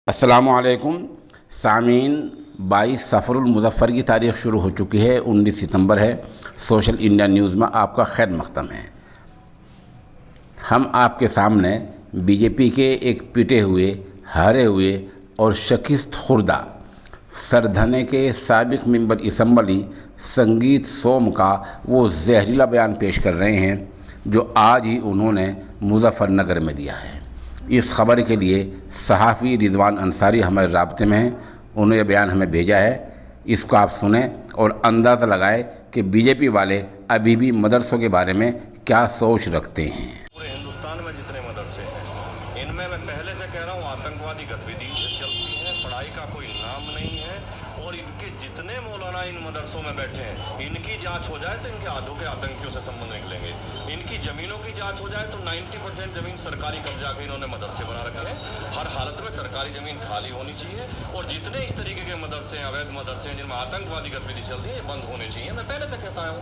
अस्सलामुअलैकुम सामीन। 22 सफ़रुल मुज़फ़्फ़र की तारीख़ शुरू हो चुकी है। 19 सितंबर है। सोशल इंडिया न्यूज़ में आपका खैर मक़दम है। हम आपके सामने बीजेपी के एक पिटे हुए, हारे हुए और शिकस्त खुर्दा सरधने के साबिक़ मेंबर असम्बली संगीत सोम का वो जहरीला बयान पेश कर रहे हैं जो आज ही उन्होंने मुज़फ़्फ़रनगर में दिया है। इस खबर के लिए सहाफ़ी रिजवान अंसारी हमारे राब्ते में हैं। उन्होंने यह बयान हमें भेजा है। इसको आप सुने और अंदाज़ा लगाए कि बीजेपी वाले अभी भी मदरसों के बारे में क्या सोच रखते हैं। पूरे हिंदुस्तान में जितने मदरसे हैं, इनमें मैं पहले से कह रहा हूँ आतंकवादी गतिविधि चलती है, पढ़ाई का कोई नाम नहीं है। और इनके जितने मौलाना इन मदरसों में बैठे हैं, इनकी जांच हो जाए तो इनके आधों के आतंकियों से संबंध निकलेंगे। इनकी जमीनों की जांच हो जाए तो 90% जमीन सरकारी कब्जा के इन्होंने मदरसे बना रखे हैं। हर हालत में सरकारी जमीन खाली होनी चाहिए और जितने इस तरीके के मदरसे, अवैध मदरसे जिनमें आतंकवादी गतिविधि चल रही है, ये बंद होने चाहिए। मैं पहले से कहता हूँ।